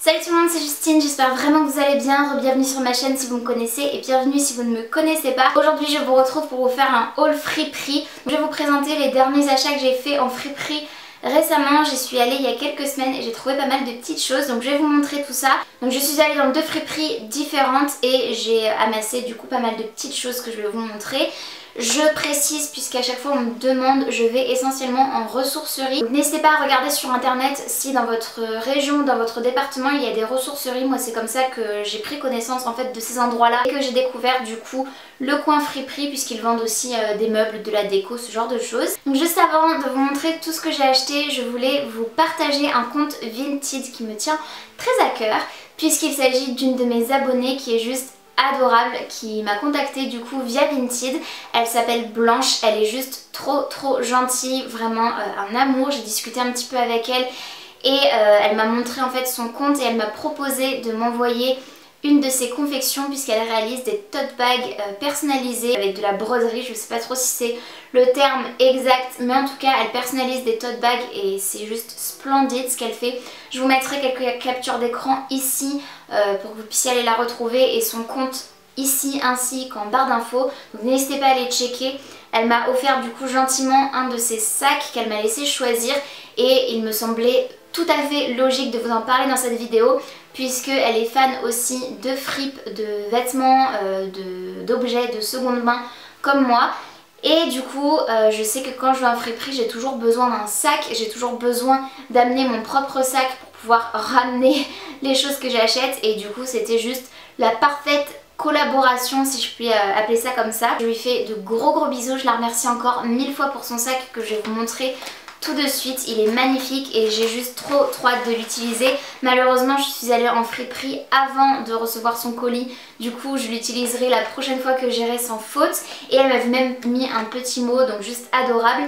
Salut tout le monde, c'est Justine, j'espère vraiment que vous allez bien. Bienvenue sur ma chaîne si vous me connaissez et bienvenue si vous ne me connaissez pas. Aujourd'hui je vous retrouve pour vous faire un haul friperie. Je vais vous présenter les derniers achats que j'ai fait en friperie récemment. J'y suis allée il y a quelques semaines et j'ai trouvé pas mal de petites choses, donc je vais vous montrer tout ça. Donc je suis allée dans deux friperies différentes et j'ai amassé du coup pas mal de petites choses que je vais vous montrer. Je précise, puisqu'à chaque fois on me demande, je vais essentiellement en ressourcerie. N'hésitez pas à regarder sur internet si dans votre région, dans votre département il y a des ressourceries. Moi c'est comme ça que j'ai pris connaissance en fait de ces endroits là et que j'ai découvert du coup le coin friperie, puisqu'ils vendent aussi des meubles, de la déco, ce genre de choses. Donc juste avant de vous montrer tout ce que j'ai acheté, je voulais vous partager un compte Vinted qui me tient très à cœur, puisqu'il s'agit d'une de mes abonnées qui est juste adorable, qui m'a contactée du coup via Vinted. Elle s'appelle Blanche, elle est juste trop gentille, vraiment un amour. J'ai discuté un petit peu avec elle et elle m'a montré en fait son compte et elle m'a proposé de m'envoyer une de ses confections, puisqu'elle réalise des tote bags personnalisés avec de la broderie. Je sais pas trop si c'est le terme exact, mais en tout cas elle personnalise des tote bags et c'est juste splendide ce qu'elle fait. Je vous mettrai quelques captures d'écran ici pour que vous puissiez aller la retrouver, et son compte ici ainsi qu'en barre d'infos, donc n'hésitez pas à aller checker. Elle m'a offert du coup gentiment un de ces sacs qu'elle m'a laissé choisir et il me semblait tout à fait logique de vous en parler dans cette vidéo, puisqu'elle est fan aussi de fripes, de vêtements, d'objets de seconde main comme moi. Et du coup je sais que quand je vais en friperie j'ai toujours besoin d'un sac, j'ai toujours besoin d'amener mon propre sac pour pouvoir ramener les choses que j'achète, et du coup c'était juste la parfaite collaboration, si je puis appeler ça comme ça. Je lui fais de gros bisous, je la remercie encore 1000 fois pour son sac que je vais vous montrer tout de suite. Il est magnifique et j'ai juste trop hâte de l'utiliser. Malheureusement je suis allée en friperie avant de recevoir son colis, du coup je l'utiliserai la prochaine fois que j'irai sans faute, et elle m'avait même mis un petit mot, donc juste adorable.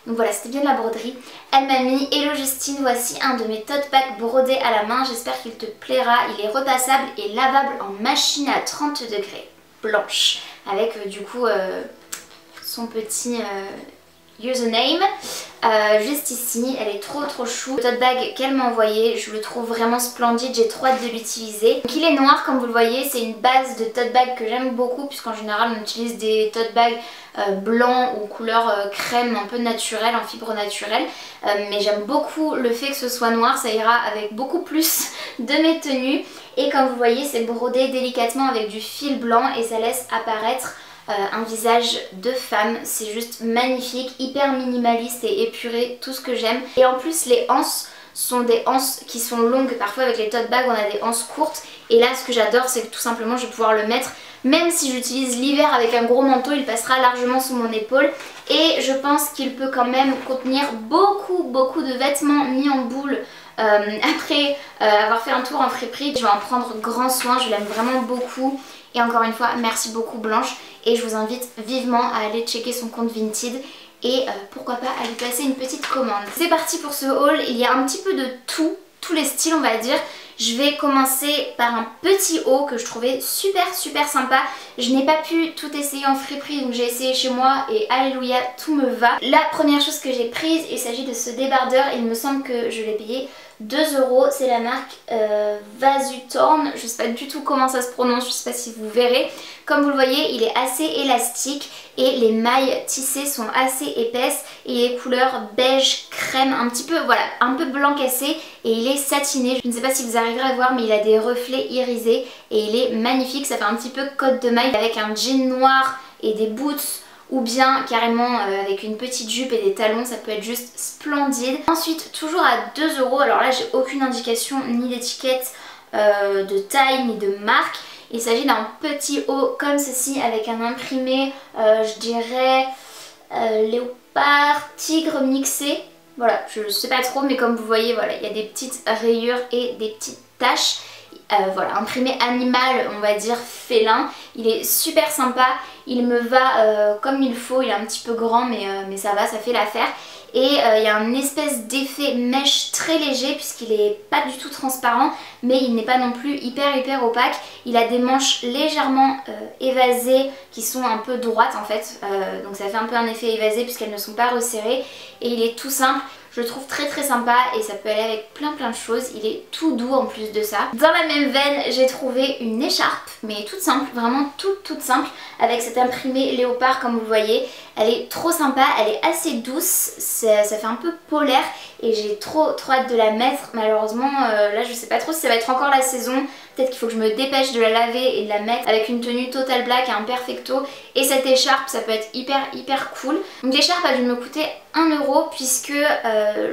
Donc voilà, c'était bien de la broderie. Elle m'a mis: Hello Justine, voici un de mes tote bags brodés à la main, j'espère qu'il te plaira, il est repassable et lavable en machine à 30 degrés. Blanche, avec du coup son petit username juste ici. Elle est trop chou. Le tote bag qu'elle m'a envoyé, je le trouve vraiment splendide, j'ai trop hâte de l'utiliser. Donc il est noir comme vous le voyez, c'est une base de tote bag que j'aime beaucoup, puisqu'en général on utilise des tote bags blancs ou couleur crème un peu naturelle, en fibre naturelle, mais j'aime beaucoup le fait que ce soit noir, ça ira avec beaucoup plus de mes tenues. Et comme vous voyez c'est brodé délicatement avec du fil blanc et ça laisse apparaître un visage de femme. C'est juste magnifique, hyper minimaliste et épuré, tout ce que j'aime. Et en plus les anses sont des anses qui sont longues. Parfois avec les tote bags on a des anses courtes, et là ce que j'adore c'est que tout simplement je vais pouvoir le mettre, même si j'utilise l'hiver avec un gros manteau, il passera largement sous mon épaule. Et je pense qu'il peut quand même contenir beaucoup de vêtements mis en boule. Après avoir fait un tour en friperie, je vais en prendre grand soin, je l'aime vraiment beaucoup. Et encore une fois merci beaucoup Blanche, et je vous invite vivement à aller checker son compte Vinted et pourquoi pas à lui passer une petite commande. C'est parti pour ce haul, il y a un petit peu de tout, tous les styles on va dire. Je vais commencer par un petit haut que je trouvais super sympa. Je n'ai pas pu tout essayer en friperie, donc j'ai essayé chez moi et alléluia, tout me va. La première chose que j'ai prise, il s'agit de ce débardeur, il me semble que je l'ai payé 2 €, c'est la marque Vasutorn, je sais pas du tout comment ça se prononce, je sais pas si vous verrez. Comme vous le voyez il est assez élastique et les mailles tissées sont assez épaisses, et il est couleur beige crème, un petit peu voilà, un peu blanc cassé, et il est satiné. Je ne sais pas si vous arriverez à voir, mais il a des reflets irisés et il est magnifique. Ça fait un petit peu côte de maille avec un jean noir et des boots, ou bien carrément avec une petite jupe et des talons, ça peut être juste splendide. Ensuite toujours à 2 €, alors là j'ai aucune indication ni d'étiquette de taille ni de marque. Il s'agit d'un petit haut comme ceci avec un imprimé je dirais léopard, tigre mixé. Voilà, je sais pas trop, mais comme vous voyez voilà, il y a des petites rayures et des petites taches. Voilà, imprimé animal, on va dire félin. Il est super sympa, il me va comme il faut, il est un petit peu grand mais ça va, ça fait l'affaire. Et il y a une espèce d'effet mèche très léger, puisqu'il est pas du tout transparent, mais il n'est pas non plus hyper opaque. Il a des manches légèrement évasées qui sont un peu droites en fait, donc ça fait un peu un effet évasé puisqu'elles ne sont pas resserrées, et il est tout simple. je le trouve très sympa et ça peut aller avec plein de choses. Il est tout doux en plus de ça. Dans la même veine, j'ai trouvé une écharpe, mais toute simple, vraiment toute simple, avec cet imprimé léopard comme vous le voyez. Elle est trop sympa, elle est assez douce, ça fait un peu polaire et j'ai trop hâte de la mettre. Malheureusement là je sais pas trop si ça va être encore la saison, peut-être qu'il faut que je me dépêche de la laver et de la mettre avec une tenue total black et un perfecto. Et cette écharpe ça peut être hyper cool. Donc l'écharpe a dû me coûter 1 € puisque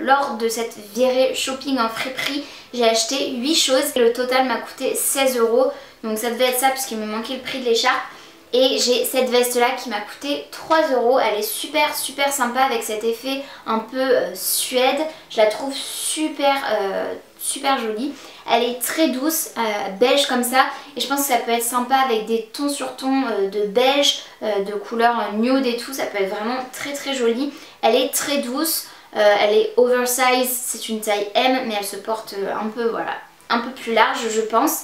lors de cette virée shopping en friperie j'ai acheté 8 choses et le total m'a coûté 16 €. Donc ça devait être ça puisqu'il me manquait le prix de l'écharpe. Et j'ai cette veste là qui m'a coûté 3 €. Elle est super sympa avec cet effet un peu suède. Je la trouve super jolie. Elle est très douce, beige comme ça. Et je pense que ça peut être sympa avec des tons sur tons de beige, de couleur nude et tout. Ça peut être vraiment très joli. Elle est très douce. Elle est oversize, c'est une taille M. Mais elle se porte un peu, voilà, un peu plus large je pense.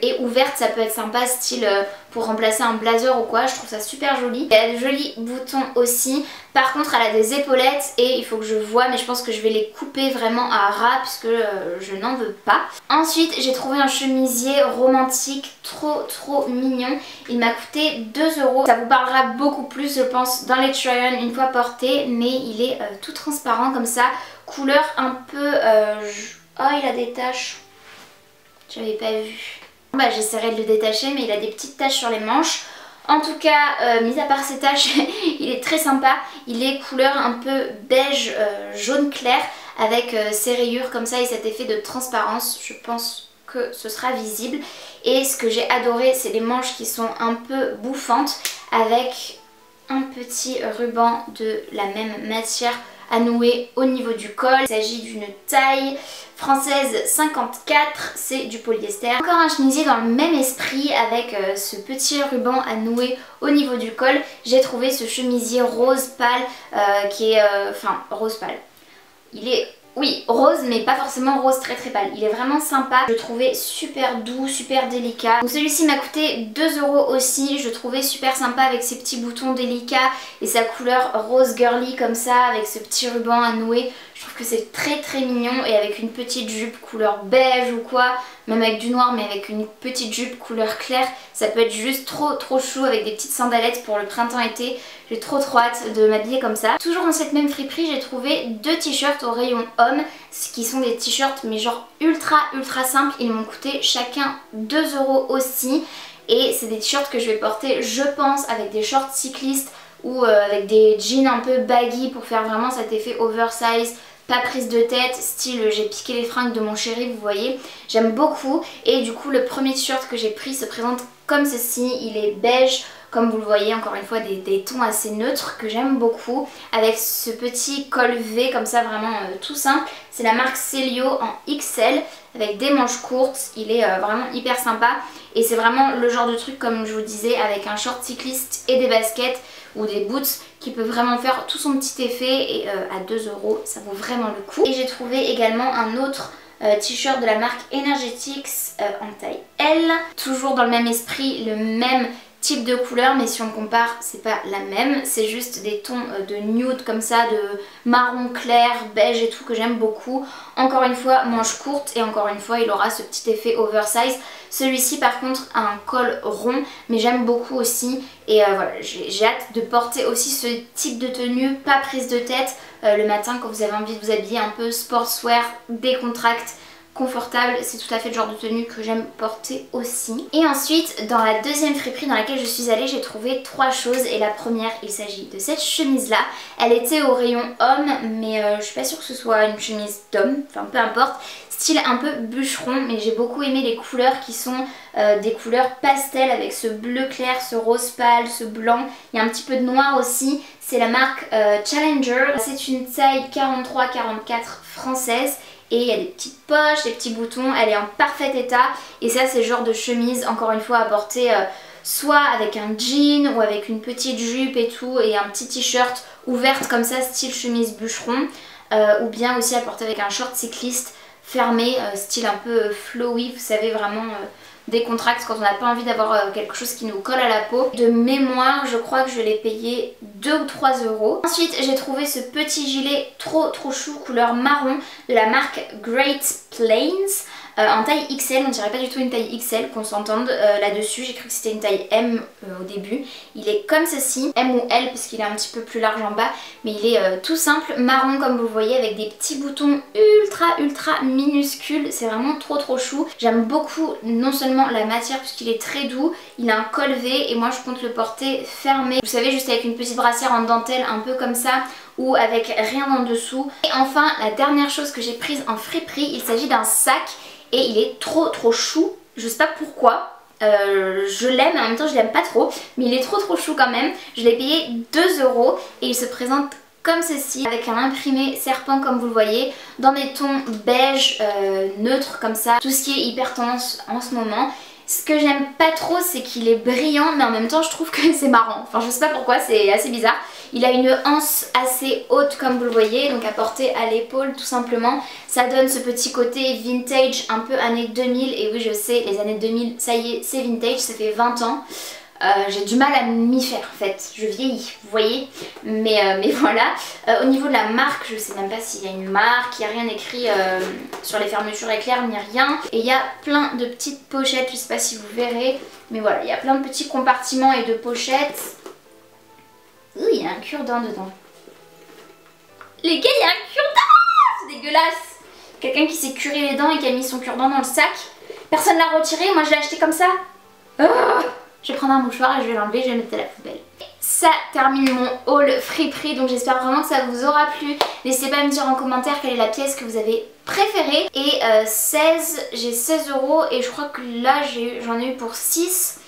Et ouverte ça peut être sympa style pour remplacer un blazer ou quoi, je trouve ça super joli. Elle a de jolis boutons aussi, par contre elle a des épaulettes et il faut que je vois, mais je pense que je vais les couper vraiment à ras puisque je n'en veux pas. Ensuite j'ai trouvé un chemisier romantique trop mignon, il m'a coûté 2 €. Ça vous parlera beaucoup plus je pense dans les try-on une fois porté, mais il est tout transparent comme ça, couleur un peu... Oh il a des taches. J'avais pas vu. Bah, j'essaierai de le détacher mais il a des petites taches sur les manches. En tout cas, mis à part ces taches, il est très sympa. Il est couleur un peu beige jaune clair avec ces rayures comme ça et cet effet de transparence. Je pense que ce sera visible. Et ce que j'ai adoré, c'est les manches qui sont un peu bouffantes avec un petit ruban de la même matière à nouer au niveau du col. Il s'agit d'une taille française 54, c'est du polyester. Encore un chemisier dans le même esprit avec ce petit ruban à nouer au niveau du col. J'ai trouvé ce chemisier rose pâle qui est... enfin rose pâle. Il est... Oui, rose mais pas forcément rose très pâle. Il est vraiment sympa. Je le trouvais super doux, super délicat. Donc celui-ci m'a coûté 2 € aussi. Je le trouvais super sympa avec ses petits boutons délicats et sa couleur rose girly comme ça avec ce petit ruban à nouer. Je trouve que c'est très mignon et avec une petite jupe couleur beige ou quoi, même avec du noir mais avec une petite jupe couleur claire, ça peut être juste trop chou avec des petites sandalettes pour le printemps-été. J'ai trop hâte de m'habiller comme ça. Toujours dans cette même friperie, j'ai trouvé 2 t-shirts au rayon homme, qui sont des t-shirts mais genre ultra simples. Ils m'ont coûté chacun 2 € aussi et c'est des t-shirts que je vais porter je pense avec des shorts cyclistes ou avec des jeans un peu baggy pour faire vraiment cet effet oversize. Pas prise de tête, style j'ai piqué les fringues de mon chéri, vous voyez. J'aime beaucoup et du coup le premier t-shirt que j'ai pris se présente comme ceci. Il est beige, comme vous le voyez, encore une fois des tons assez neutres que j'aime beaucoup. Avec ce petit col V comme ça vraiment tout simple. C'est la marque Celio en XL avec des manches courtes. Il est vraiment hyper sympa. Et c'est vraiment le genre de truc comme je vous disais avec un short cycliste et des baskets ou des boots qui peut vraiment faire tout son petit effet et à 2 € ça vaut vraiment le coup. Et j'ai trouvé également un autre t-shirt de la marque Energetics en taille L. Toujours dans le même esprit, le même type de couleur mais si on compare c'est pas la même, c'est juste des tons de nude comme ça, de marron clair, beige et tout que j'aime beaucoup. Encore une fois manche courte et encore une fois il aura ce petit effet oversize. Celui-ci par contre a un col rond mais j'aime beaucoup aussi et voilà, j'ai hâte de porter aussi ce type de tenue, pas prise de tête le matin quand vous avez envie de vous habiller un peu sportswear, décontracte, confortable, c'est tout à fait le genre de tenue que j'aime porter aussi. Et ensuite dans la deuxième friperie dans laquelle je suis allée, j'ai trouvé 3 choses et la première il s'agit de cette chemise là. Elle était au rayon homme mais je suis pas sûre que ce soit une chemise d'homme, enfin peu importe. Style un peu bûcheron mais j'ai beaucoup aimé les couleurs qui sont des couleurs pastel avec ce bleu clair, ce rose pâle, ce blanc. Il y a un petit peu de noir aussi. C'est la marque Challenger. C'est une taille 43-44 française. Et il y a des petites poches, des petits boutons, elle est en parfait état. Et ça c'est le genre de chemise encore une fois à porter soit avec un jean ou avec une petite jupe et tout. Et un petit t-shirt ouverte comme ça style chemise bûcheron. Ou bien aussi à porter avec un short cycliste fermé, style un peu flowy, vous savez, vraiment décontracte quand on n'a pas envie d'avoir quelque chose qui nous colle à la peau. De mémoire, je crois que je l'ai payé 2 ou 3 euros. Ensuite, j'ai trouvé ce petit gilet trop chou couleur marron de la marque Great Plains. En taille XL, on dirait pas du tout une taille XL, qu'on s'entende là-dessus. J'ai cru que c'était une taille M au début. Il est comme ceci, M ou L parce qu'il est un petit peu plus large en bas, mais il est tout simple, marron comme vous voyez, avec des petits boutons ultra minuscules. C'est vraiment trop chou. J'aime beaucoup non seulement la matière puisqu'il est très doux, il a un col V et moi je compte le porter fermé. Vous savez, juste avec une petite brassière en dentelle un peu comme ça, ou avec rien en dessous. Et enfin, la dernière chose que j'ai prise en friperie, il s'agit d'un sac. Et il est trop chou, je sais pas pourquoi, je l'aime, en même temps je l'aime pas trop, mais il est trop chou quand même. Je l'ai payé 2 euros et il se présente comme ceci, avec un imprimé serpent comme vous le voyez, dans des tons beige, neutres comme ça, tout ce qui est hyper tendance en ce moment. Ce que j'aime pas trop, c'est qu'il est brillant, mais en même temps je trouve que c'est marrant. Enfin je sais pas pourquoi, c'est assez bizarre. Il a une anse assez haute comme vous le voyez, donc à porter à l'épaule tout simplement. Ça donne ce petit côté vintage, un peu années 2000. Et oui, je sais, les années 2000, ça y est, c'est vintage, ça fait 20 ans. J'ai du mal à m'y faire en fait, je vieillis, vous voyez, mais voilà. Au niveau de la marque, je sais même pas s'il y a une marque, il n'y a rien écrit sur les fermetures éclairs, ni rien. Et il y a plein de petites pochettes, je sais pas si vous verrez, mais voilà, il y a plein de petits compartiments et de pochettes. Ouh, il y a un cure-dent dedans. Les gars, il y a un cure-dent, c'est dégueulasse. Quelqu'un qui s'est curé les dents et qui a mis son cure-dent dans le sac. Personne l'a retiré, moi je l'ai acheté comme ça. Oh, je vais prendre un mouchoir et je vais l'enlever, je vais le mettre à la poubelle. Ça termine mon haul friperie, donc j'espère vraiment que ça vous aura plu. N'hésitez pas à me dire en commentaire quelle est la pièce que vous avez préférée. Et j'ai 16 euros et je crois que là j'en ai eu pour 6.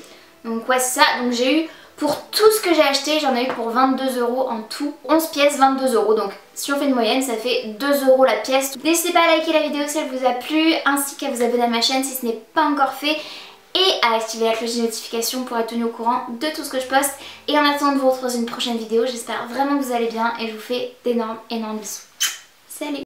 Donc ouais c'est ça, donc j'ai eu pour tout ce que j'ai acheté, j'en ai eu pour 22 euros en tout. 11 pièces, 22 euros. Donc si on fait une moyenne, ça fait 2 euros la pièce. N'hésitez pas à liker la vidéo si elle vous a plu, ainsi qu'à vous abonner à ma chaîne si ce n'est pas encore fait. Et à activer la cloche de notification pour être tenu au courant de tout ce que je poste. Et en attendant de vous retrouver dans une prochaine vidéo, j'espère vraiment que vous allez bien et je vous fais d'énormes bisous. Salut!